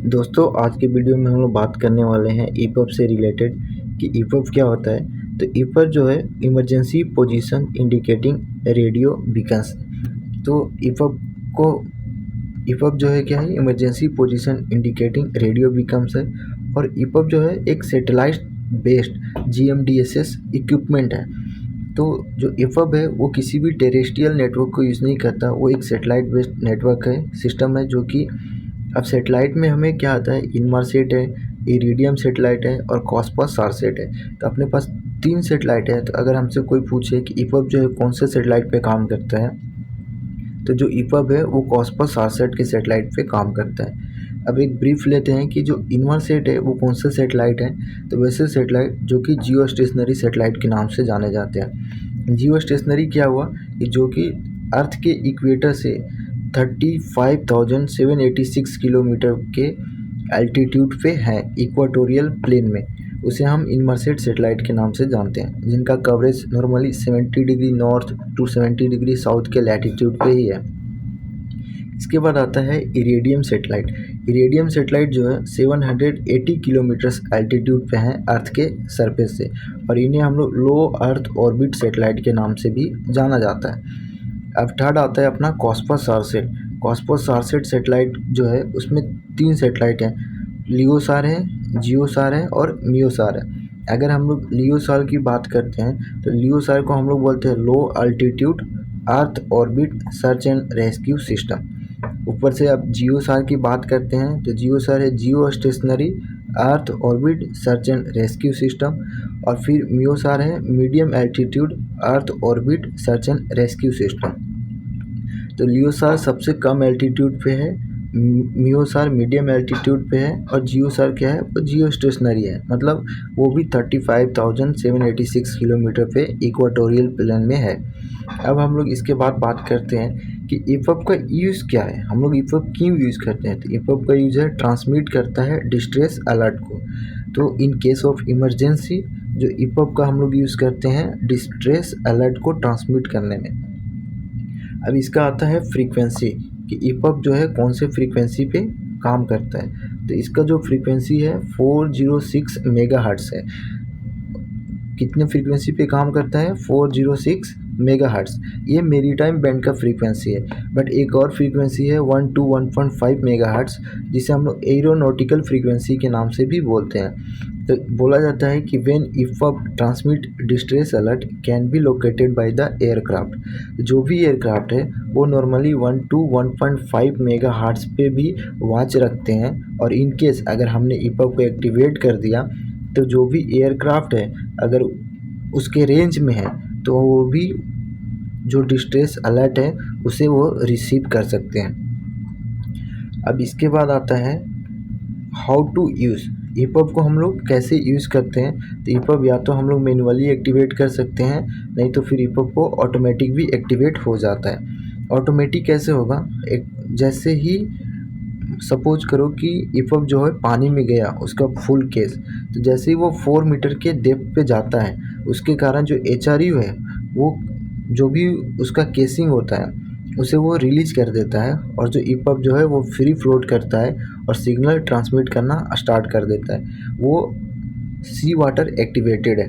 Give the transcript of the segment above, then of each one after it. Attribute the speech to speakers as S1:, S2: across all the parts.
S1: दोस्तों आज के वीडियो में हम लोग बात करने वाले हैं ईपब से रिलेटेड कि ईपब क्या होता है। तो ईपब जो है emergency position indicating radio Bacon's. तो ईपब जो है क्या है, emergency position indicating radio Bacon's है। और ईपब जो है एक सैटेलाइट बेस्ड जीएमडीएसएस इक्विपमेंट है। तो जो ईपब है वो किसी भी टेरेस्ट्रियल नेटवर्क को यूज़ नहीं करता, वो एक सैटेलाइट बेस्ड नेटवर्क है, सिस्टम है। जो कि अब सैटेलाइट में हमें क्या आता है, इनमारसेट है, इरिडियम सैटेलाइट है और कॉस्मोस सारसेट है। तो अपने पास 3 सैटेलाइट है। तो अगर हमसे कोई पूछे कि ईपब जो है कौन से सैटेलाइट पे काम करता है, तो जो ईपब है वो कॉस्मोस सारसेट के सैटेलाइट पे काम करता है। अब एक ब्रीफ लेते हैं कि जो इनमारसेट है वो कौन से सैटेलाइट है। तो वैसे सैटेलाइट जो कि जियो स्टेशनरी सैटेलाइट के नाम से जाने जाते हैं। जियो स्टेशनरी क्या हुआ कि जो कि अर्थ के इक्वेटर से 35,786 किलोमीटर के एल्टीट्यूड पे है, इक्वाटोरियल प्लेन में। उसे हम इनमर्सेट सैटेलाइट के नाम से जानते हैं, जिनका coverage normally 70 degree north to 70 degree south के लैटिट्यूड पे ही है। इसके बाद आता है इरिडियम सैटेलाइट। इरिडियम सैटेलाइट जो है 780 किलोमीटर्स एल्टीट्यूड पे हैं अर्थ के सरफेस से, और इन्हें हम लोग लो अर्थ ऑर्बिट सैटेलाइट के नाम से भी जाना जाता है। अब थर्ड आता है अपना कॉस्मोस सारसेट। कॉस्मोस सारसेट सैटेलाइट जो है उसमें 3 सैटेलाइट हैं, लियोसार है, जियोसार है और मियोसार है। अगर हम लोग लियोसार की बात करते हैं तो लियोसार को हम लोग बोलते हैं low altitude earth orbit search and rescue system. ऊपर से अब जियोसार की बात करते हैं तो जियोसार है geo stationary earth orbit search and rescue system. और फिर मियोसार है medium altitude earth orbit search and rescue system. तो लियोसार सबसे कम एल्टीट्यूड पे है, मियोसार मीडियम एल्टीट्यूड पे है और जियोसार क्या है, वो जियो स्टेशनरी है, मतलब वो भी 35,786 किलोमीटर पे इक्वाटोरियल प्लेन में है। अब हम लोग इसके बाद बात करते हैं कि ईपब का यूज़ क्या है, हम लोग ईपब क्यों यूज़ करते हैं। तो ईपब का यूज़ है ट्रांसमिट करता है डिस्ट्रेस अलर्ट को। तो इन केस ऑफ इमरजेंसी जो ईपब का हम लोग यूज़ करते हैं डिस्ट्रेस अलर्ट को ट्रांसमिट करने में। अब इसका आता है फ्रीक्वेंसी कि ईपब जो है कौन से फ्रीक्वेंसी पे काम करता है। तो इसका जो फ्रीक्वेंसी है 406 मेगाहर्ट्ज़ है। कितने फ्रीक्वेंसी पे काम करता है, 406 मेगाहर्ट्ज़। ये मेरीटाइम बैंड का फ्रीक्वेंसी है। बट एक और फ्रीक्वेंसी है 1 to 1.5 मेगाहर्ट्ज़, जिसे हम लोग एरोनॉटिकल फ्रीक्वेंसी के नाम से भी बोलते हैं। तो बोला जाता है कि when EPUB transmit distress alert can be located by the aircraft. जो भी एयरक्राफ्ट है वो नॉर्मली 1 to 1.5 मेगाहर्ट्ज़ पे भी वॉच रखते हैं। और इन केस अगर हमने ईपब को एक्टिवेट कर दिया तो जो भी एयरक्राफ्ट है अगर उसके रेंज में है तो वो भी जो डिस्ट्रेस अलर्ट है उसे वो रिसीव कर सकते हैं। अब इसके बाद आता है हाउ टू यूज़। ईपब को हम लोग कैसे यूज़ करते हैं। तो ईपब या तो हम लोग मैनुअली एक्टिवेट कर सकते हैं, नहीं तो फिर ईपब को ऑटोमेटिक भी एक्टिवेट हो जाता है। ऑटोमेटिक कैसे होगा, एक जैसे ही सपोज करो कि ईपब जो है पानी में गया उसका फुल केस, तो जैसे ही वो 4 मीटर के डेप्थ पे जाता है उसके कारण जो एचआरयू है वो जो भी उसका केसिंग होता है उसे वो रिलीज कर देता है, और जो ईपब जो है वो फ्री फ्लोट करता है और सिग्नल ट्रांसमिट करना स्टार्ट कर देता है। वो सी वाटर एक्टिवेटेड है।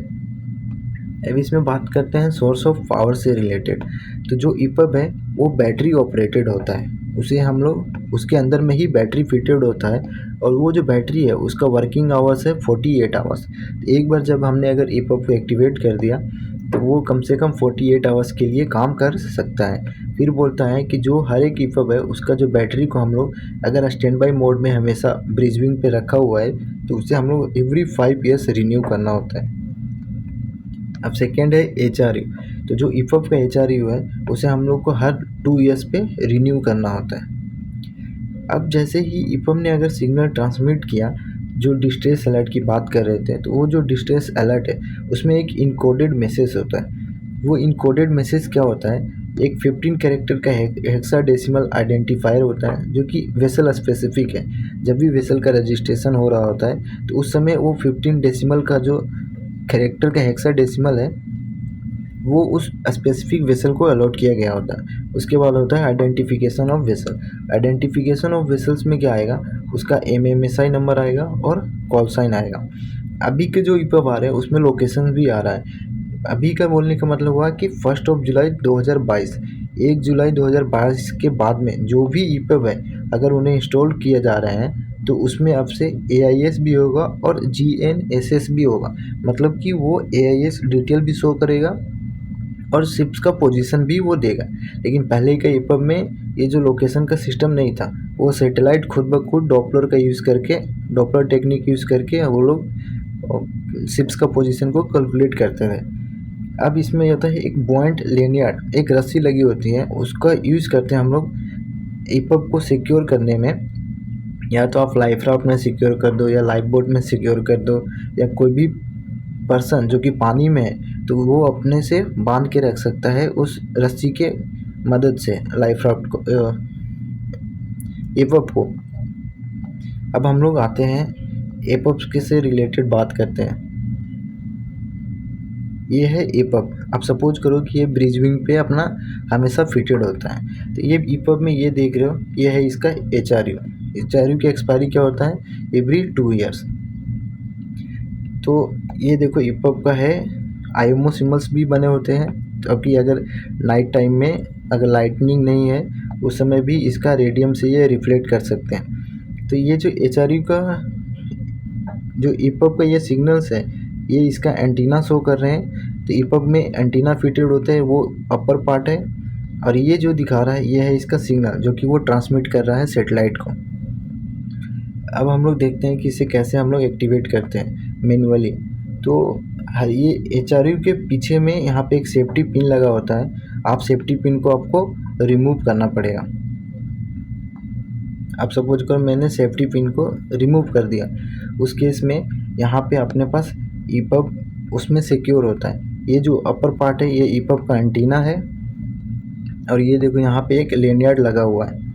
S1: अब इसमें बात करते हैं सोर्स ऑफ पावर से रिलेटेड। तो जो ईपब है वो बैटरी ऑपरेटेड होता है, उसे हम लोग उसके अंदर में ही बैटरी फिटेड होता है, और वो जो बैटरी है उसका वर्किंग आवर्स है 48 आवर्स। एक बार जब हमने अगर ईपब को एक्टिवेट कर दिया तो वो कम से कम 48 आवर्स के लिए काम कर सकता है। फिर बोलता है कि जो हर एक ईपब है उसका जो बैटरी को हम लोग अगर स्टैंड बाई मोड में हमेशा ब्रिजविंग पे रखा हुआ है तो उसे हम लोग एवरी 5 ईयर्स रिन्यू करना होता है। अब सेकेंड है एचआरयू। तो जो ईपब का एचआरयू है उसे हम लोग को हर 2 ईयर्स पे रिन्यू करना होता है। अब जैसे ही ईपब ने अगर सिग्नल ट्रांसमिट किया, जो डिस्ट्रेस अलर्ट की बात कर रहे थे, तो वो जो डिस्ट्रेस अलर्ट है उसमें एक इनकोडेड मैसेज होता है। वो इनकोडेड मैसेज क्या होता है, एक 15 कैरेक्टर का हेक्साडेसिमल आइडेंटिफायर होता है जो कि वेसल स्पेसिफिक है। जब भी वेसल का रजिस्ट्रेशन हो रहा होता है तो उस समय वो 15 डेसिमल का जो कैरेक्टर का हेक्साडेसिमल है वो उस स्पेसिफिक वेसल को अलॉट किया गया होता है। उसके बाद होता है identification of vessel. Identification of vessels में क्या आएगा, उसका MMSI नंबर आएगा और कॉल साइन आएगा। अभी के जो ईपब आ रहे हैं उसमें लोकेशन भी आ रहा है। अभी का बोलने का मतलब हुआ कि 1 जुलाई 2022, 1 जुलाई 2022 के बाद में जो भी ईपब है अगर उन्हें इंस्टॉल किए जा रहे हैं तो उसमें अब से AIS भी होगा और GNSS भी होगा। मतलब कि वो AIS डिटेल भी शो करेगा और शिप्स का पोजीशन भी वो देगा। लेकिन पहले का ईपब में ये जो लोकेशन का सिस्टम नहीं था, वो सैटेलाइट खुद ब खुद डॉपलर का यूज़ करके, डॉपलर टेक्निक यूज़ करके वो लोग शिप्स का पोजीशन को कैलकुलेट करते थे। अब इसमें ये होता है एक बॉइंट लेनियर्ड, एक रस्सी लगी होती है, उसका यूज़ करते हैं हम लोग ईपब को सिक्योर करने में। या तो आप लाइफ राफ्ट में सिक्योर कर दो या लाइफ बोट में सिक्योर कर दो, या कोई भी पर्सन जो कि पानी में है तो वो अपने से बांध के रख सकता है उस रस्सी के मदद से लाइफ राफ्ट को, ईपब को। अब हम लोग आते हैं ईपब के से रिलेटेड बात करते हैं। ये है ईपब। अब सपोज करो कि ये ब्रिज विंग पे अपना हमेशा फिटेड होता है, तो ये ईपब में ये देख रहे हो, ये है इसका HRU की एक्सपायरी क्या होता है, एवरी 2 ईयर्स। तो ये देखो ईपब का है, IMO सिम्बल्स भी बने होते हैं, तो अभी अगर नाइट टाइम में अगर लाइटनिंग नहीं है उस समय भी इसका रेडियम से ये रिफ्लेक्ट कर सकते हैं। तो ये जो HRU का, जो ईपब का ये सिग्नल्स है, ये इसका एंटीना शो कर रहे हैं। तो ईपब में एंटीना फिटेड होता है, वो अपर पार्ट है, और ये जो दिखा रहा है ये है इसका सिग्नल जो कि वो ट्रांसमिट कर रहा है सेटेलाइट को। अब हम लोग देखते हैं कि इसे कैसे हम लोग एक्टिवेट करते हैं मैन्युअली। तो ये HRU के पीछे में यहाँ पे एक सेफ्टी पिन लगा होता है, आप सेफ्टी पिन को आपको रिमूव करना पड़ेगा। अब सपोज करो मैंने सेफ्टी पिन को रिमूव कर दिया, उस केस में यहाँ पे अपने पास ईपब उसमें सिक्योर होता है। ये जो अपर पार्ट है ये ईपब का एंटीना है, और ये देखो यहाँ पे एक लेनियार्ड लगा हुआ है।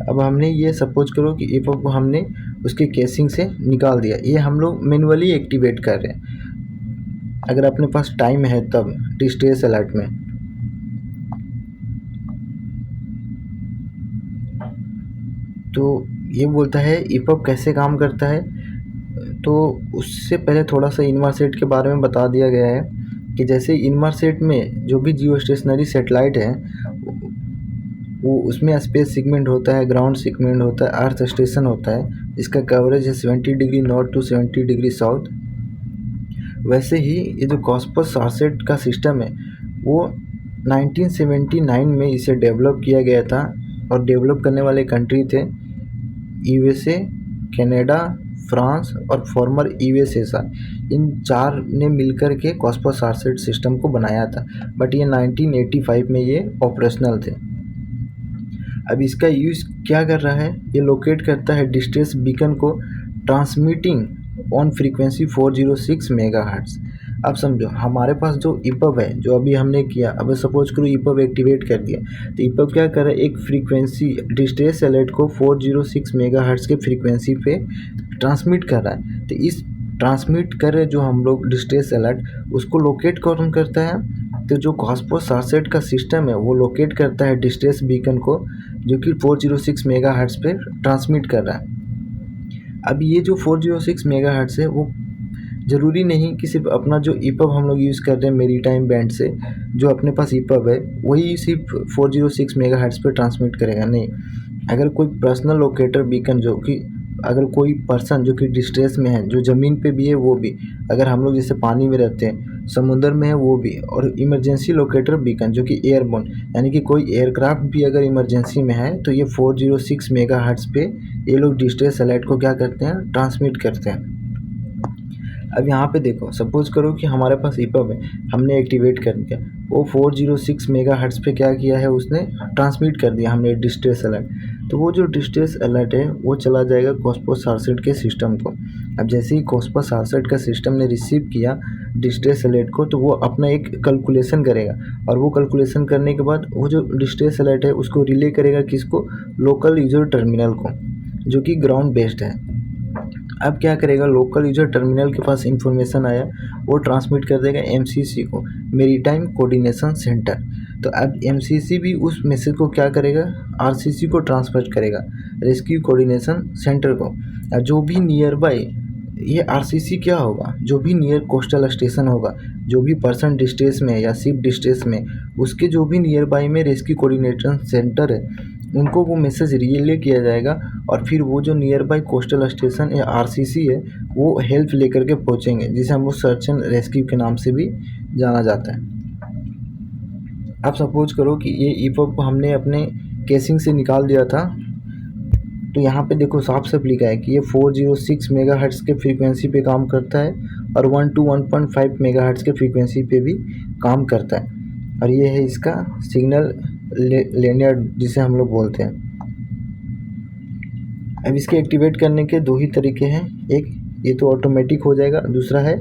S1: अब हमने ये सपोज करो कि ईपब को हमने उसके केसिंग से निकाल दिया, ये हम लोग मैनुअली एक्टिवेट कर रहे हैं अगर अपने पास टाइम है तब डिस्ट्रेस अलर्ट में। तो ये बोलता है ईपब कैसे काम करता है। तो उससे पहले थोड़ा सा इनमारसेट के बारे में बता दिया गया है कि जैसे इनमारसेट में जो भी जियो स्टेशनरी सेटेलाइट है वो उसमें स्पेस सेगमेंट होता है, ग्राउंड सेगमेंट होता है, अर्थ स्टेशन होता है, जिसका कवरेज है 70 degree north to 70 degree south. वैसे ही ये जो कॉस्मोस सारसेट का सिस्टम है वो 1979 में इसे डेवलप किया गया था, और डेवलप करने वाले कंट्री थे USA, कनाडा, फ्रांस और फॉर्मर USSR। इन 4 ने मिलकर के कॉस्मोस सारसेट सिस्टम को बनाया था, बट ये 1985 में ये ऑपरेशनल थे। अब इसका यूज़ क्या कर रहा है, ये लोकेट करता है डिस्ट्रेस बीकन को ट्रांसमिटिंग ऑन फ्रीक्वेंसी 406 मेगाहर्ट्ज़। अब समझो हमारे पास जो ईपब है जो अभी हमने किया, अब सपोज करो ईपब एक्टिवेट कर दिया, तो ईपब क्या कर रहा है, एक फ्रीक्वेंसी डिस्ट्रेस अलर्ट को 406 मेगाहर्ट्ज़ के फ्रीक्वेंसी पे ट्रांसमिट कर रहा है। तो इस ट्रांसमिट कर रहे जो हम लोग डिस्ट्रेस अलर्ट, उसको लोकेट कौन करता है, तो जो कॉस्मोस सारसेट का सिस्टम है वो लोकेट करता है डिस्ट्रेस बीकन को जो कि 406 मेगाहर्ट्ज़ पे ट्रांसमिट कर रहा है। अब ये जो 406 मेगाहर्ट्ज़ है वो ज़रूरी नहीं कि सिर्फ अपना जो ईपब हम लोग यूज़ कर रहे हैं मेरीटाइम बैंड से, जो अपने पास ईपब है वही सिर्फ 406 मेगाहर्ट्ज़ पे ट्रांसमिट करेगा, नहीं। अगर कोई पर्सनल लोकेटर बीकन जो कि अगर कोई पर्सन जो कि डिस्ट्रेस में है, जो ज़मीन पे भी है वो भी, अगर हम लोग जैसे पानी में रहते हैं, समुद्र में है वो भी, और इमरजेंसी लोकेटर बीकन जो कि एयरबोर्न, यानी कि कोई एयरक्राफ्ट भी अगर इमरजेंसी में है तो ये 406 मेगाहर्ट्ज़ पे ये लोग डिस्ट्रेस अलर्ट को क्या करते हैं, ट्रांसमिट करते हैं। अब यहाँ पे देखो सपोज करो कि हमारे पास ईपब है, हमने एक्टिवेट कर दिया, वो 406 मेगाहर्ट्ज़ पे क्या किया है, उसने ट्रांसमिट कर दिया हमने डिस्ट्रेस अलर्ट। तो वो जो डिस्ट्रेस अलर्ट है वो चला जाएगा कॉस्मोस सारसेट के सिस्टम को। अब जैसे ही कॉस्मोस सारसेट का सिस्टम ने रिसीव किया डिस्ट्रेस अलर्ट को, तो वो अपना एक कैलकुलेशन करेगा, और वो कैलकुलेशन करने के बाद वो जो डिस्ट्रेस अलर्ट है उसको रिले करेगा किसको, लोकल यूज़र टर्मिनल को, जो कि ग्राउंड बेस्ड है। अब क्या करेगा, लोकल यूजर टर्मिनल के पास इंफॉर्मेशन आया, वो ट्रांसमिट कर देगा एमसीसी को, मेरीटाइम कोऑर्डिनेशन सेंटर। तो अब एमसीसी भी उस मैसेज को क्या करेगा, आरसीसी को ट्रांसफर करेगा, रेस्क्यू कोऑर्डिनेशन सेंटर को। जो भी नियर बाय, ये आरसीसी क्या होगा, जो भी नियर कोस्टल स्टेशन होगा, जो भी पर्सन डिस्ट्रेस में या शिप डिस्ट्रेस में, उसके जो भी नियर बाय में रेस्क्यू कोऑर्डिनेशन सेंटर है, उनको वो मैसेज रिले किया जाएगा। और फिर वो जो नियर बाय कोस्टल स्टेशन या आरसीसी है, वो हेल्प लेकर के पहुँचेंगे, जिसे हम लोग सर्च एंड रेस्क्यू के नाम से भी जाना जाता है। अब सपोज करो कि ये ईपब हमने अपने केसिंग से निकाल दिया था, तो यहाँ पे देखो साफ साफ लिखा है कि ये 406 मेगाहर्ट्ज़ के फ्रीक्वेंसी पे काम करता है और 1 to 1.5 मेगाहर्ट्ज़ के फ्रीक्वेंसी पे भी काम करता है। और ये है इसका सिग्नल लिनियर जिसे हम लोग बोलते हैं। अब इसके एक्टिवेट करने के दो ही तरीके हैं, एक ये तो ऑटोमेटिक हो जाएगा, दूसरा है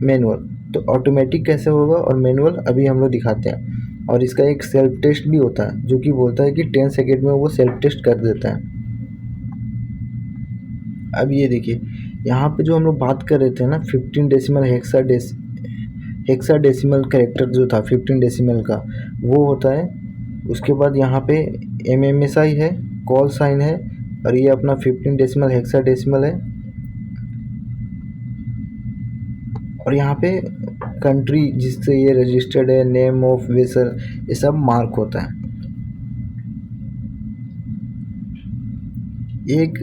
S1: मैनुअल। तो ऑटोमेटिक कैसे होगा और मैनुअल अभी हम लोग दिखाते हैं। और इसका एक सेल्फ टेस्ट भी होता है, जो कि बोलता है कि 10 सेकेंड में वो सेल्फ टेस्ट कर देता है। अब ये देखिए, यहाँ पे जो हम लोग बात कर रहे थे ना 15 डेसिमल हेक्साडेसिमल कैरेक्टर जो था 15 डेसिमल का, वो होता है। उसके बाद यहाँ पे MMSI है, कॉल साइन है, और ये अपना 15 डेसिमल हेक्साडेसिमल है। और यहाँ पे कंट्री जिससे ये रजिस्टर्ड है, नेम ऑफ वेसल, ये सब मार्क होता है। एक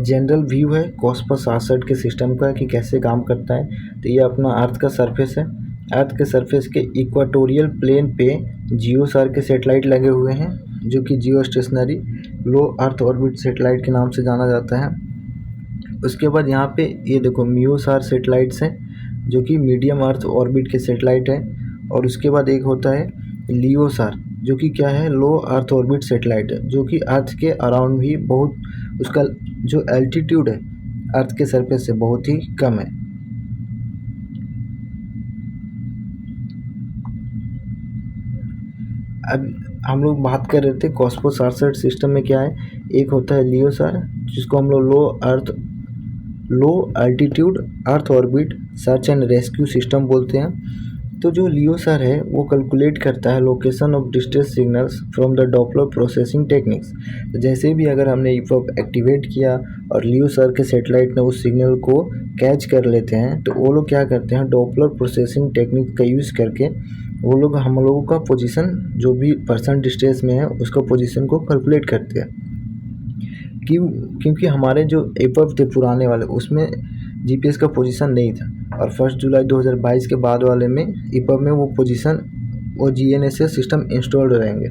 S1: जनरल व्यू है कॉस्मोस 67 के सिस्टम का कि कैसे काम करता है। तो ये अपना अर्थ का सरफेस है, अर्थ के सरफेस के इक्वाटोरियल प्लेन पे जियोसार के सैटेलाइट लगे हुए हैं, जो कि जियो स्टेशनरी लो अर्थ ऑर्बिट सैटेलाइट के नाम से जाना जाता है। उसके बाद यहाँ पे ये देखो म्यूसार सैटेलाइट्स हैं, जो कि मीडियम अर्थ ऑर्बिट के सैटेलाइट हैं। और उसके बाद एक होता है लियोसार, जो कि क्या है, लो अर्थ ऑर्बिट सैटेलाइट है, जो कि अर्थ के अराउंड भी बहुत, उसका जो एल्टीट्यूड है अर्थ के सरफेस से बहुत ही कम है। अब हम लोग बात कर रहे थे कॉस्मोस 67 सिस्टम में क्या है, एक होता है लियोसार, जिसको हम लोग low altitude earth orbit search and rescue system बोलते हैं। तो जो लियोसार है वो कैलकुलेट करता है location of distress signals from the Doppler processing techniques. तो जैसे भी अगर हमने ईपब एक्टिवेट किया और लियोसार के सैटेलाइट ने उस सिग्नल को कैच कर लेते हैं, तो वो लोग क्या करते हैं, डॉपलर प्रोसेसिंग टेक्निक का यूज़ करके वो लोग हम लोगों का पोजीशन, जो भी पर्सन डिस्ट्रेस में है उसका पोजीशन को कैलकुलेट करते हैं। क्योंकि हमारे जो ईपब थे पुराने वाले, उसमें जीपीएस का पोजीशन नहीं था, और 1 जुलाई 2022 के बाद वाले में ईपब में वो पोजीशन, वो GNSS सिस्टम इंस्टॉल्ड रहेंगे।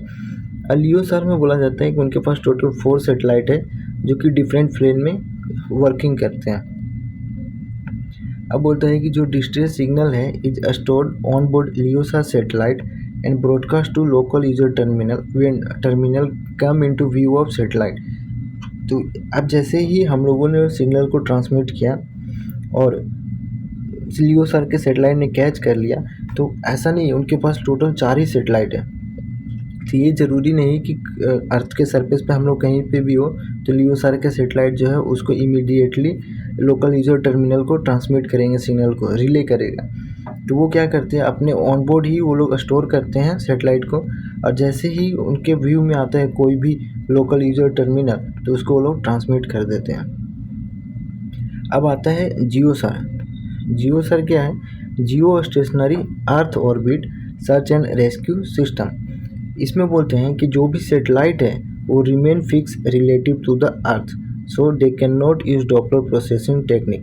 S1: और लियोसार में बोला जाता है कि उनके पास टोटल 4 सैटेलाइट है, जो कि डिफरेंट प्लेन में वर्किंग करते हैं। अब बोलता है कि जो डिस्ट्रेस सिग्नल है is stored on board LEOSAR satellite and broadcast to local user terminal when terminal come into view of satellite. तो अब जैसे ही हम लोगों ने सिग्नल को ट्रांसमिट किया और लियोसार के सैटेलाइट ने कैच कर लिया, तो ऐसा नहीं है, उनके पास टोटल 4 ही सैटेलाइट है। तो ये ज़रूरी नहीं कि अर्थ के सरफेस पे हम लोग कहीं पे भी हो तो लियोसार के सैटेलाइट जो है उसको इमीडिएटली लोकल यूजर टर्मिनल को ट्रांसमिट करेंगे, सिग्नल को रिले करेगा। तो वो क्या करते हैं, अपने ऑन बोर्ड ही वो लोग स्टोर करते हैं सैटेलाइट को, और जैसे ही उनके व्यू में आता है कोई भी लोकल यूजर टर्मिनल, तो उसको वो लोग ट्रांसमिट कर देते हैं। अब आता है जियोसार। जियोसार क्या है, geo stationary earth orbit search and rescue system. इसमें बोलते हैं कि जो भी सैटेलाइट है वो remain fix relative to the earth, so they can not use Doppler processing technique.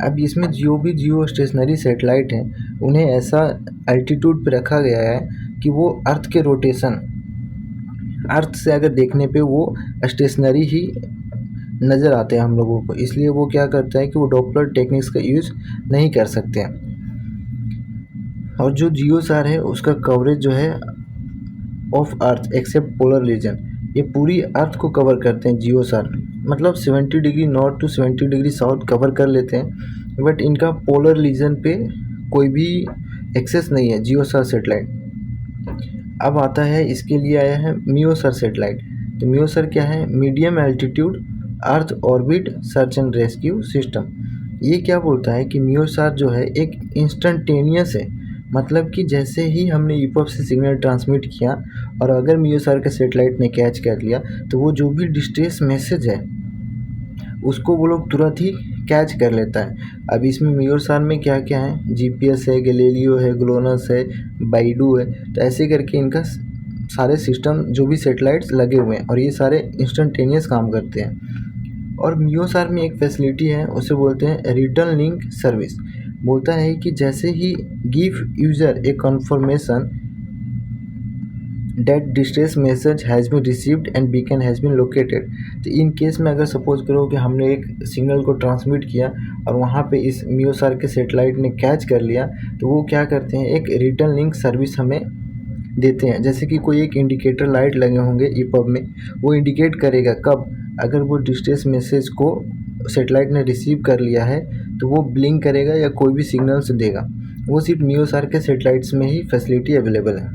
S1: अब इसमें जो भी जियो स्टेशनरी सैटेलाइट हैं उन्हें ऐसा एल्टीट्यूड पे रखा गया है कि वो अर्थ के रोटेशन, अर्थ से अगर देखने पे वो स्टेशनरी ही नज़र आते हैं हम लोगों को, इसलिए वो क्या करता है कि वो डॉपलर टेक्निक्स का यूज़ नहीं कर सकते हैं। और जो जियोसार है उसका कवरेज जो है of earth except polar region, ये पूरी अर्थ को कवर करते हैं जियोसार, मतलब 70 degree north to 70 degree south cover कर लेते हैं, बट इनका पोलर रीजन पे कोई भी एक्सेस नहीं है जियोसार सैटेलाइट। अब आता है, इसके लिए आया है मियोसार सैटेलाइट। तो मियोसार क्या है, medium altitude earth orbit search and rescue system. ये क्या बोलता है कि म्यूसार जो है एक इंस्टेंटेनियस है, मतलब कि जैसे ही हमने ईपॉप से सिग्नल ट्रांसमिट किया और अगर म्यूसार के सैटेलाइट ने कैच कर लिया तो वो जो भी डिस्ट्रेस मैसेज है उसको वो लोग तुरंत ही कैच कर लेता है। अब इसमें म्यूसार में क्या क्या है, जीपीएस है, गैलीलियो है, ग्लोनस है, बाइडू है, तो ऐसे करके इनका सारे सिस्टम जो भी सैटेलाइट्स लगे हुए हैं और ये सारे इंस्टेंटेनियस काम करते हैं। और म्यूसार में एक फैसिलिटी है, उसे बोलते हैं रिटर्न लिंक सर्विस। बोलता है कि जैसे ही give user a confirmation that distress message has been received and beacon has been located. तो इन केस में अगर सपोज करो कि हमने एक सिग्नल को ट्रांसमिट किया और वहाँ पे इस म्यूसार के सैटेलाइट ने कैच कर लिया, तो वो क्या करते हैं, एक रिटर्न लिंक सर्विस हमें देते हैं। जैसे कि कोई एक इंडिकेटर लाइट लगे होंगे ईपब में, वो इंडिकेट करेगा कब, अगर वो डिस्ट्रेस मैसेज को सैटेलाइट ने रिसीव कर लिया है तो वो ब्लिंक करेगा या कोई भी सिग्नल्स देगा। वो सिर्फ म्यूसार के सैटेलाइट्स में ही फैसिलिटी अवेलेबल है।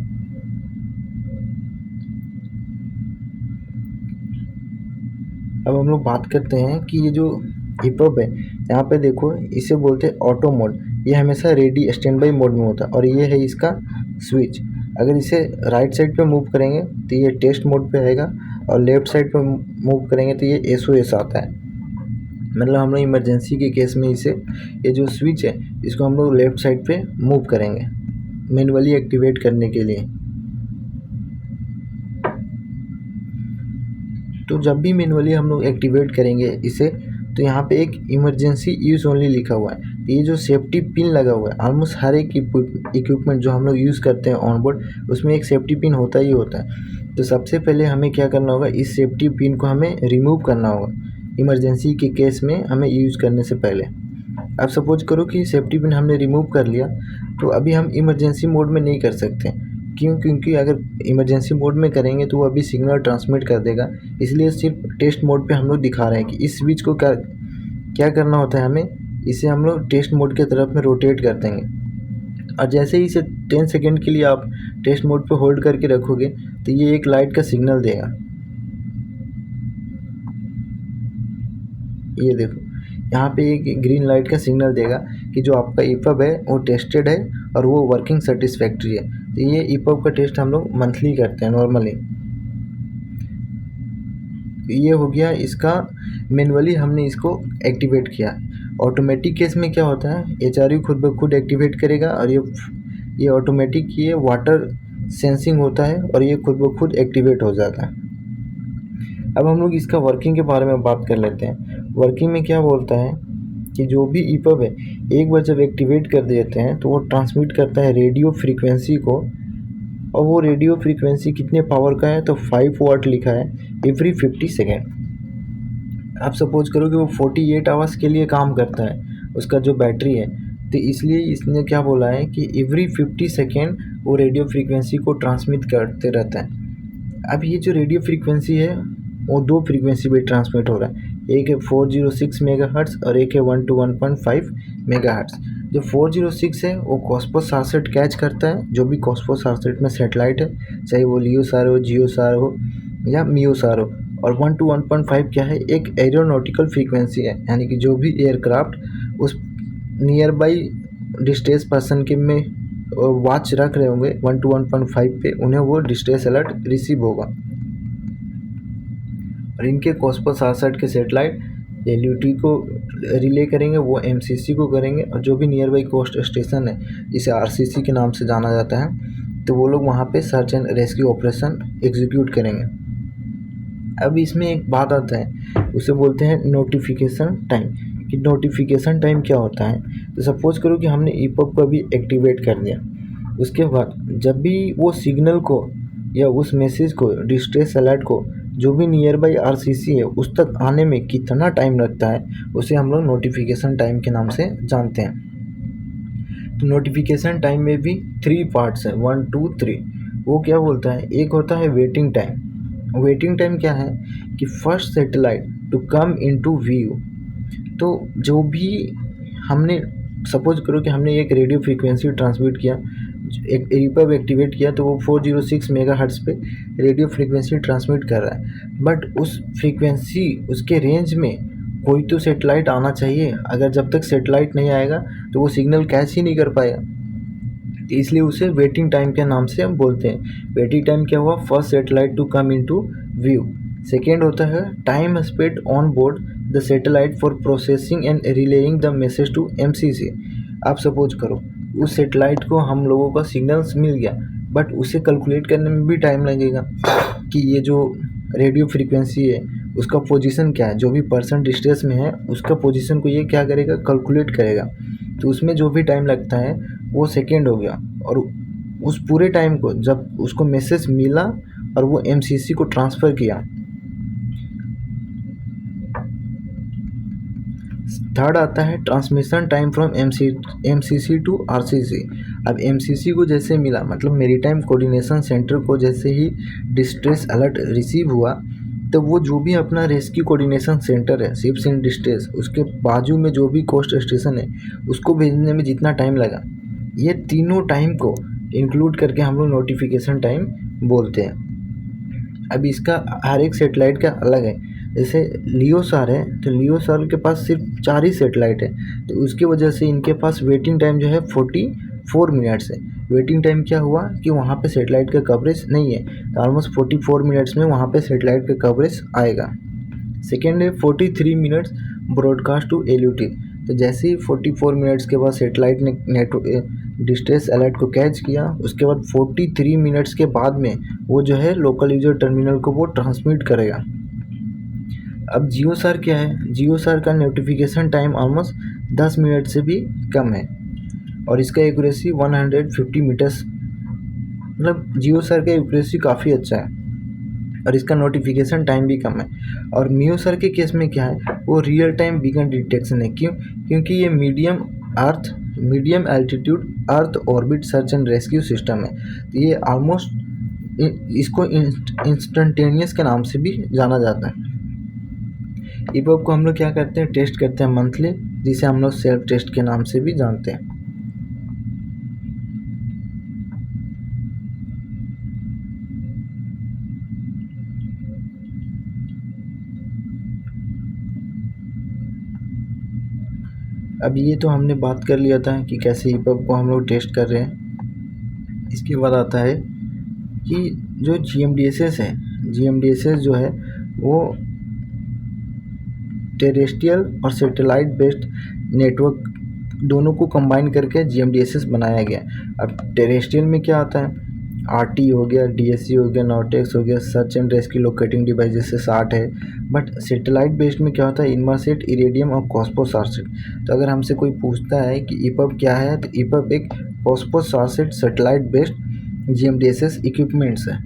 S1: अब हम लोग बात करते हैं कि ये जो ईपब है, यहाँ पे देखो इसे बोलते हैं ऑटो मोड। ये हमेशा रेडी स्टैंड बाई मोड में होता है और ये है इसका स्विच। अगर इसे राइट साइड पे मूव करेंगे तो ये टेस्ट मोड पे आएगा और लेफ़्ट साइड पे मूव करेंगे तो ये SOS आता है। मतलब हम लोग इमरजेंसी के केस में इसे, ये जो स्विच है इसको हम लोग लेफ़्ट साइड पे मूव करेंगे मैनुअली एक्टिवेट करने के लिए। तो जब भी मैनुअली हम लोग एक्टिवेट करेंगे इसे, तो यहाँ पे एक इमरजेंसी यूज़ ओनली लिखा हुआ है। तो ये जो सेफ्टी पिन लगा हुआ है, ऑलमोस्ट हर एक इक्विपमेंट जो हम लोग यूज़ करते हैं ऑनबोर्ड, उसमें एक सेफ्टी पिन होता ही होता है। तो सबसे पहले हमें क्या करना होगा, इस सेफ्टी पिन को हमें रिमूव करना होगा इमरजेंसी के केस में हमें यूज़ करने से पहले। अब सपोज करो कि सेफ्टी पिन हमने रिमूव कर लिया, तो अभी हम इमरजेंसी मोड में नहीं कर सकते। क्यों? क्योंकि अगर इमरजेंसी मोड में करेंगे तो वो अभी सिग्नल ट्रांसमिट कर देगा। इसलिए सिर्फ टेस्ट मोड पे हम लोग दिखा रहे हैं कि इस स्विच को क्या क्या करना होता है हमें, इसे हम लोग टेस्ट मोड के तरफ में रोटेट कर देंगे। और जैसे ही इसे 10 सेकेंड के लिए आप टेस्ट मोड पे होल्ड करके रखोगे तो ये एक लाइट का सिग्नल देगा। ये देखो यहाँ पे एक ग्रीन लाइट का सिग्नल देगा कि जो आपका ईपब है वो टेस्टेड है और वो वर्किंग सेटिस्फैक्ट्री है। तो ये ईपब का टेस्ट हम लोग मंथली करते हैं नॉर्मली। ये हो गया इसका, मैनुअली हमने इसको एक्टिवेट किया। ऑटोमेटिक केस में क्या होता है, HRU खुद ब खुद एक्टिवेट करेगा और ये ऑटोमेटिक, ये वाटर सेंसिंग होता है और ये खुद ब खुद एक्टिवेट हो जाता है। अब हम लोग इसका वर्किंग के बारे में बात कर लेते हैं। वर्किंग में क्या बोलता है कि जो भी ईपब है एक बार जब एक्टिवेट कर देते हैं तो वो ट्रांसमिट करता है रेडियो फ्रीक्वेंसी को, और वो रेडियो फ्रीक्वेंसी कितने पावर का है, तो 5 वाट लिखा है एवरी 50 सेकेंड। आप सपोज करो कि वो 48 आवर्स के लिए काम करता है उसका जो बैटरी है, तो इसलिए इसने क्या बोला है कि एवरी 50 सेकेंड वो रेडियो फ्रीक्वेंसी को ट्रांसमिट करते रहता है। अब ये जो रेडियो फ्रीक्वेंसी है वो दो फ्रीक्वेंसी पे ट्रांसमिट हो रहा है, एक है 406 मेगाहर्ट्ज़ और एक है 1 to 1.5 मेगाहर्ट्ज़। जो 406 है वो कॉस्मोस 67 कैच करता है, जो भी कॉस्मोस 67 में सैटेलाइट है, चाहे वो लियोसार हो, जियोसार हो या मियोसार हो। और 1 to 1.5 क्या है, एक एरोनॉटिकल फ्रीक्वेंसी है, यानी कि जो भी एयरक्राफ्ट उस नियर बाई डिस्ट्रेस पर्सन के में वॉच रख रहे होंगे 1 to 1.5 पे, उन्हें वो डिस्ट्रेस अलर्ट रिसीव होगा। और इनके कॉस्मोस 67 के सैटेलाइट LUT को रिले करेंगे, वो MCC को करेंगे, और जो भी नियर बाई कोस्ट स्टेशन है जिसे RCC के नाम से जाना जाता है, तो वो लोग वहाँ पे search and rescue operation execute करेंगे। अब इसमें एक बात आता है, उसे बोलते हैं नोटिफिकेशन टाइम। कि नोटिफिकेशन टाइम क्या होता है, तो सपोज करो कि हमने ईपब को भी एक्टिवेट कर दिया, उसके बाद जब भी वो सिग्नल को या उस मैसेज को, डिस्ट्रेस अलर्ट को, जो भी नियर बाई RCC है उस तक आने में कितना टाइम लगता है, उसे हम लोग नोटिफिकेशन टाइम के नाम से जानते हैं। तो नोटिफिकेशन टाइम में भी 3 पार्ट्स हैं, 1 2 3। वो क्या बोलता है, एक होता है वेटिंग टाइम। वेटिंग टाइम क्या है कि first satellite to come into view. तो जो भी हमने, सपोज करो कि हमने एक रेडियो फ्रीक्वेंसी ट्रांसमिट किया, एक ईपब एक्टिवेट किया तो वो 406 मेगाहर्ट्ज़ पे रेडियो फ्रीक्वेंसी ट्रांसमिट कर रहा है। बट उस फ्रीक्वेंसी उसके रेंज में कोई तो सेटेलाइट आना चाहिए। अगर जब तक सेटेलाइट नहीं आएगा तो वो सिग्नल कैच ही नहीं कर पाएगा। इसलिए उसे वेटिंग टाइम के नाम से हम बोलते हैं। वेटिंग टाइम क्या हुआ? First satellite to come into view. Second होता है time spent on board the satellite for processing and relaying the message to MCC. आप सपोज करो उस सेटेलाइट को हम लोगों का सिग्नल्स मिल गया, बट उसे कैलकुलेट करने में भी टाइम लगेगा कि ये जो रेडियो फ्रीक्वेंसी है उसका पोजीशन क्या है। जो भी पर्सन डिस्टेंस में है उसका पोजीशन को ये क्या करेगा? कैलकुलेट करेगा। तो उसमें जो भी टाइम लगता है वो सेकेंड हो गया। और उस पूरे टाइम को जब उसको मैसेज मिला और वो एमसीसी को ट्रांसफ़र किया। थर्ड आता है transmission time from MCC to RCC. अब एमसीसी को जैसे मिला, मतलब मेरीटाइम कोऑर्डिनेशन सेंटर को जैसे ही डिस्ट्रेस अलर्ट रिसीव हुआ, तो वो जो भी अपना रेस्क्यू कोऑर्डिनेशन सेंटर है शिप्स इन डिस्ट्रेस उसके बाजू में जो भी कोस्ट स्टेशन है उसको भेजने में जितना टाइम लगा, ये तीनों टाइम को इंक्लूड करके हम लोग नोटिफिकेशन टाइम बोलते हैं। अब इसका हर एक सेटेलाइट का अलग है। जैसे लियोसार है तो लियोसार के पास सिर्फ 4 ही सेटेलाइट है, तो उसकी वजह से इनके पास वेटिंग टाइम जो है 44 मिनट्स है। वेटिंग टाइम क्या हुआ कि वहाँ पे सेटेलाइट का कवरेज नहीं है, तो ऑलमोस्ट 44 मिनट्स में वहाँ पे सेटेलाइट का कवरेज आएगा। सेकेंड है 43 मिनट्स ब्रॉडकास्ट टू एलयूटी। तो जैसे ही 44 मिनट्स के बाद सेटेलाइट ने नेटवर्क डिस्ट्रेस अलर्ट को कैच किया, उसके बाद 43 मिनट्स के बाद में वो जो है लोकल यूजर टर्मिनल को वो ट्रांसमिट करेगा। अब जियोसार क्या है? जियोसार का नोटिफिकेशन टाइम ऑलमोस्ट 10 मिनट से भी कम है और इसका एक्यूरेसी 150 मीटर्स, मतलब जियोसार का एक्यूरेसी काफ़ी अच्छा है और इसका नोटिफिकेशन टाइम भी कम है। और मियोसार के केस में क्या है? वो रियल टाइम बीकन डिटेक्शन है। क्यों? क्योंकि ये medium altitude earth orbit search and rescue system है। तो ये ऑलमोस्ट इसको इंस्टेंटेनियस के नाम से भी जाना जाता है। ईपब को हम लोग क्या करते हैं? टेस्ट करते हैं मंथली, जिसे हम लोग सेल्फ टेस्ट के नाम से भी जानते हैं। अब ये तो हमने बात कर लिया था कि कैसे ईपब को हम लोग टेस्ट कर रहे हैं। इसके बाद आता है कि जो GMDSS है, GMDSS जो है वो टेरेस्ट्रियल और सैटेलाइट बेस्ड नेटवर्क दोनों को कंबाइन करके GMDSS बनाया गया। अब टेरेस्ट्रियल में क्या आता है? RT हो गया, DSC हो गया, नॉटेक्स हो गया, search and rescue locating device जैसे 60 है। बट सैटेलाइट बेस्ड में क्या होता है? इनमरसेट, इरेडियम और कॉस्मोसारसेट। तो अगर हमसे कोई पूछता है कि ईपब क्या है, तो ईपब एक कॉस्मोसारसेट सैटेलाइट बेस्ड GMDSS इक्विपमेंट्स है।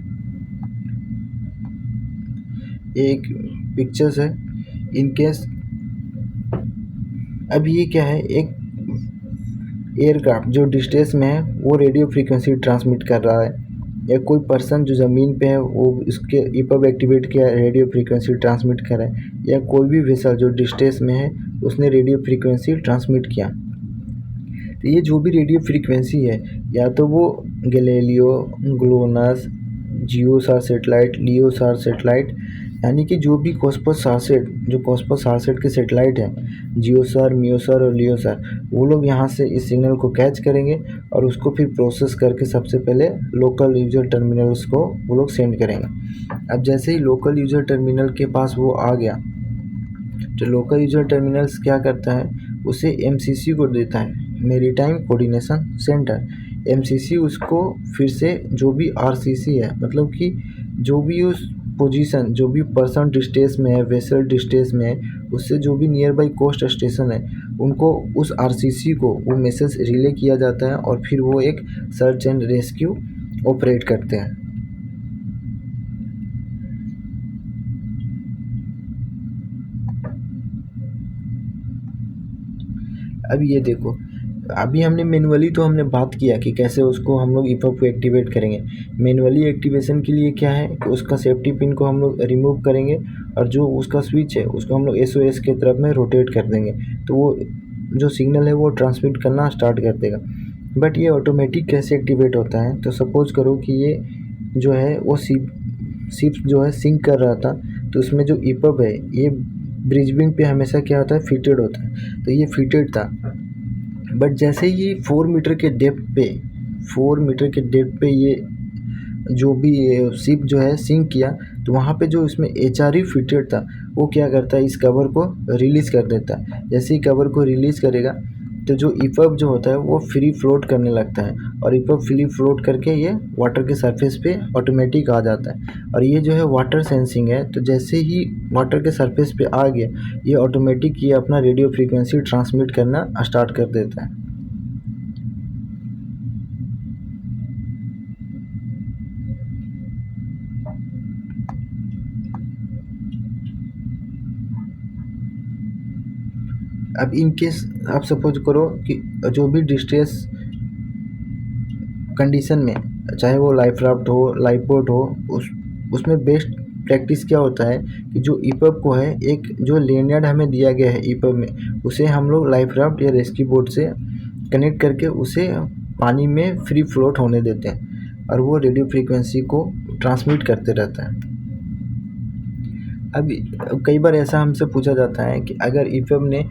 S1: ये एक पिक्चर्स है इनकेस। अब ये क्या है? एक एयरक्राफ्ट जो डिस्टेंस में है वो रेडियो फ्रीक्वेंसी ट्रांसमिट कर रहा है, या कोई पर्सन जो ज़मीन पे है वो इसके ईपब एक्टिवेट किया रेडियो फ्रीक्वेंसी ट्रांसमिट कर रहा है, या कोई भी वेसल जो डिस्टेंस में है उसने रेडियो फ्रीक्वेंसी ट्रांसमिट किया। तो ये जो भी रेडियो फ्रीक्वेंसी है, या तो वो गैलीलियो, ग्लोनस, जियोसार सेटेलाइट, लियोसार सेटेलाइट, यानी कि जो भी कॉस्मोसारसेट के सेटेलाइट हैं, जियोसार, मियोसार और लियोसार, वो लोग यहाँ से इस सिग्नल को कैच करेंगे और उसको फिर प्रोसेस करके सबसे पहले लोकल यूजर टर्मिनल्स को वो लोग सेंड करेंगे। अब जैसे ही लोकल यूजर टर्मिनल के पास वो आ गया, तो लोकल यूजर टर्मिनल्स क्या करता है? उसे एमसीसी को देता है, मेरीटाइम कोऑर्डिनेशन सेंटर। एमसीसी उसको फिर से जो भी आरसीसी है, मतलब कि जो भी उस पोजीशन, जो भी पर्सन डिस्टेंस में है, वेसल डिस्टेंस में है, उससे जो भी नियर बाई कोस्ट स्टेशन है, उनको उस आरसीसी को वो मैसेज रिले किया जाता है और फिर वो एक सर्च एंड रेस्क्यू ऑपरेट करते हैं। अब ये देखो, अभी हमने मैनुअली तो हमने बात किया कि कैसे उसको हम लोग ईपब को एक्टिवेट करेंगे। मैनुअली एक्टिवेशन के लिए क्या है कि उसका सेफ्टी पिन को हम लोग रिमूव करेंगे और जो उसका स्विच है उसको हम लोग SOS के तरफ में रोटेट कर देंगे, तो वो जो सिग्नल है वो ट्रांसमिट करना स्टार्ट कर देगा। बट ये ऑटोमेटिक कैसे एक्टिवेट होता है, तो सपोज़ करो कि ये जो है वो शिप जो है सिंक कर रहा था, तो उसमें जो ईपब है ये ब्रिज विंग पे हमेशा क्या होता है, फिटेड होता है, तो ये फिटेड था। बट जैसे ही 4 मीटर के डेप्थ पे ये जो भी शिप जो है सिंक किया, तो वहाँ पे जो इसमें एचआरवी फिटेड था वो क्या करता है, इस कवर को रिलीज़ कर देता है। जैसे ही कवर को रिलीज़ करेगा तो जो ईपब जो होता है वो फ्री फ्लोट करने लगता है, और ईपब फ्री फ्लोट करके ये वाटर के सरफेस पे ऑटोमेटिक आ जाता है। और ये जो है वाटर सेंसिंग है, तो जैसे ही वाटर के सरफेस पे आ गया ये ऑटोमेटिक ये अपना रेडियो फ्रीक्वेंसी ट्रांसमिट करना स्टार्ट कर देता है। अब इन केस आप सपोज करो कि जो भी डिस्ट्रेस कंडीशन में, चाहे वो लाइफ राफ्ट हो, लाइफ बोट हो, उसमें बेस्ट प्रैक्टिस क्या होता है कि जो ईपब को है, एक जो लेनियर्ड हमें दिया गया है ईपब में, उसे हम लोग लाइफ राफ्ट या रेस्क्यू बोट से कनेक्ट करके उसे पानी में फ्री फ्लोट होने देते हैं, और वो रेडियो फ्रीक्वेंसी को ट्रांसमिट करते रहता है। अब कई बार ऐसा हमसे पूछा जाता है कि अगर ईपब ने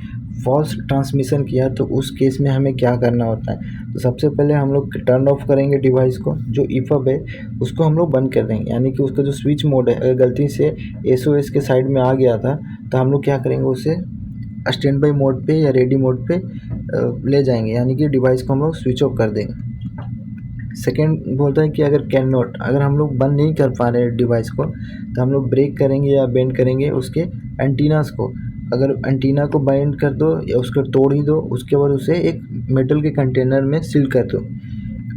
S1: फॉल्स ट्रांसमिशन किया तो उस केस में हमें क्या करना होता है। तो सबसे पहले हम लोग टर्न ऑफ करेंगे डिवाइस को, जो ईपब है उसको हम लोग बंद कर देंगे, यानी कि उसका जो स्विच मोड है अगर गलती से एसओएस के साइड में आ गया था तो हम लोग क्या करेंगे, उसे स्टैंड बाई मोड पे या रेडी मोड पे ले जाएंगे, यानी कि डिवाइस को हम लोग स्विच ऑफ कर देंगे। सेकेंड बोलता है कि अगर हम लोग बंद नहीं कर पा रहे डिवाइस को, तो हम लोग ब्रेक करेंगे या बेंड करेंगे उसके एंटीनास को। अगर एंटीना को बाइंड कर दो या उसको तोड़ ही दो, उसके बाद उसे एक मेटल के कंटेनर में सील कर दो।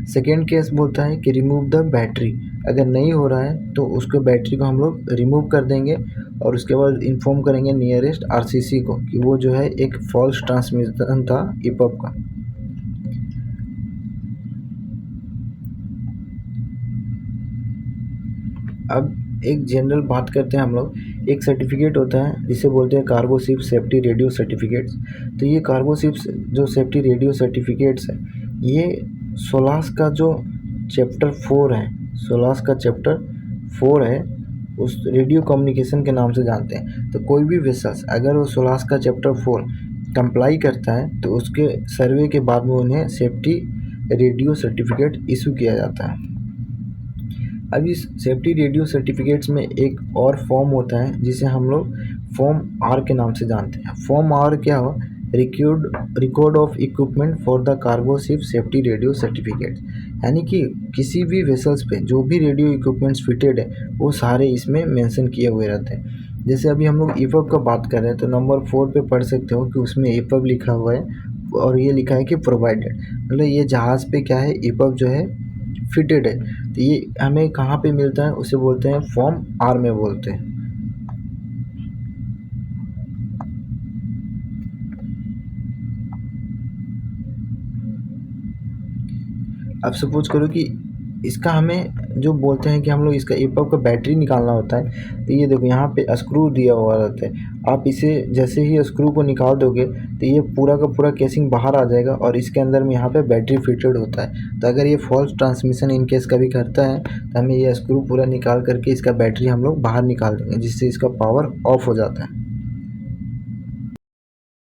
S1: सेकेंड केस बोलता है कि रिमूव द बैटरी। अगर नहीं हो रहा है तो उसको बैटरी को हम लोग रिमूव कर देंगे, और उसके बाद इन्फॉर्म करेंगे नियरेस्ट आरसीसी को कि वो जो है एक फॉल्स ट्रांसमिशन था ईपब का। अब एक जनरल बात करते हैं हम लोग। एक सर्टिफिकेट होता है जिसे बोलते हैं cargo ship safety radio certificates. तो ये कार्गो शिप्स जो सेफ्टी रेडियो सर्टिफिकेट्स है, ये सोलास का जो चैप्टर 4 है, सोलास का चैप्टर 4 है, उस रेडियो कम्युनिकेशन के नाम से जानते हैं। तो कोई भी वेसल्स अगर वो सोलास का चैप्टर 4 कंप्लाई करता है तो उसके सर्वे के बाद में उन्हें सेफ्टी रेडियो सर्टिफिकेट इशू किया जाता है। अब इस सेफ्टी रेडियो सर्टिफिकेट्स में एक और फॉर्म होता है जिसे हम लोग फॉर्म आर के नाम से जानते हैं। फॉर्म आर क्या हो, record of equipment for the cargo ship safety radio certificate, यानी कि किसी भी वेसल्स पे जो भी रेडियो इक्विपमेंट्स फिटेड है वो सारे इसमें मेंशन किए हुए रहते हैं। जैसे अभी हम लोग ईपब का बात कर रहे हैं तो नंबर 4 पे पढ़ सकते हो कि उसमें ईपब लिखा हुआ है, और ये लिखा है कि प्रोवाइडेड, मतलब ये जहाज़ पे क्या है, ईपब जो है फिटेड है। तो ये हमें कहाँ पे मिलता है, उसे बोलते हैं फॉर्म आर में बोलते हैं। अब सपोज करो कि इसका हमें जो बोलते हैं कि हम लोग इसका ईपब का बैटरी निकालना होता है, तो ये देखो यहाँ पे स्क्रू दिया हुआ रहता है। आप इसे जैसे ही स्क्रू को निकाल दोगे तो ये पूरा का पूरा केसिंग बाहर आ जाएगा, और इसके अंदर में यहाँ पे बैटरी फिटेड होता है। तो अगर ये फॉल्स ट्रांसमिशन इन केस कभी करता है तो हमें ये स्क्रू पूरा निकाल करके इसका बैटरी हम लोग बाहर निकाल देंगे, जिससे इसका पावर ऑफ हो जाता है।